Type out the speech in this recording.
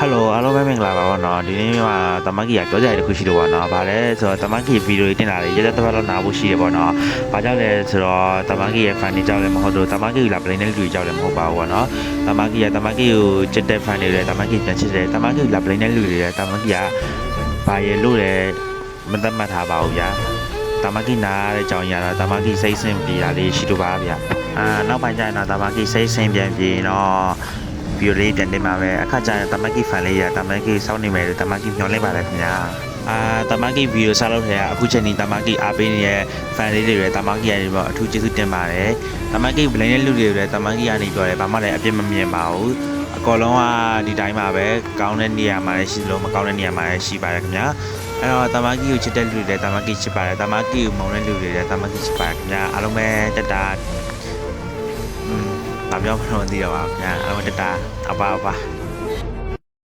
Hello အားလုံးပဲမင်္ဂလာပါဘောနော်ဒီနေ့မှာတမန်ကြီးကပြောကြရတဲ့ခုရှိလို့ပေါ့နော်ဗါလဲဆိုတော့တမန်ကြီးဗီဒီယိုတင်လာတယ်ရက်သက်တစ်ပတ်လောက်နားဖို့ရှိတယ်ပေါ့နော်ဘာကြောင့်လဲဆိုတော့တမန်ကြီးရဲ့ fan တွေကြောင့်လည်းမဟုတ်တော့တမန်ကြီးကလာပလိန်တဲ့လူတွေကြောင့်လည်းမဟုတ်ပါဘူးပေါ့နော်တမန်ကြီးကိုချစ်တဲ့ fan တွေလည်းတမန်ကြီးပြန်ချစ်တယ်တမန်ကြီးလာပလိန်တဲ့လူတွေလည်းတမန်ကြီးကဘာရဲ့လို့လည်းမသတ်မှတ်ထားပါဘူးဗျာတမန်ကြီးနားတဲ့အကြောင်းရတော့တမန်ကြီးစိတ်ဆင်ပြေတာလေးရှိလို့ပါဗျာနောက်ပိုင်းကျရင်တော့တမန်ကြီးစိတ်ဆင်ပြန်ပြေတော့ဗီဒီယိုလေးတင်နေမှာပဲအခါကျရင်တမန်ကြီး fan လေးရတမန်ကြီးစောင့်နေမယ်လို့တမန်ကြီးညွှန်လိုက်ပါတယ်ခင်ဗျာတမန်ကြီးဗီဒီယိုစလုပ်ထဲကအခုချိန်นี้တမန်ကြီးအားပေးနေတဲ့ fan လေးတွေလည်းတမန်ကြီးရတယ်ပေါ့အထူးကျေးဇူးတင်ပါတယ်တမန်ကြီးဘလိုင်းတဲ့လူတွေလည်းတမန်ကြီးကနေပြောတယ်ဘာမှလည်းအပြစ်မမြင်ပါဘူးအကောလုံးကဒီတိုင်းမှာပဲကောင်းတဲ့နေရာမှာလည်းရှိလို့မကောင်းတဲ့နေရာမှာလည်းရှိပါတယ်ခင်ဗျာအဲ့တော့တမန်ကြီးကိုချစ်တဲ့လူတွေလည်းတမန်ကြီးချစ်ပါတယ်တမန်ကြီးကိုမုန်းတဲ့လူတွေလည်းတမန်ကြီးချစ်ပါတယ်ခင်ဗျာအားလုံးပဲတက်တာဘာပြောမှမသိတော့ပါဘူးခင်ဗျာအားလုံးတက်တာအပါ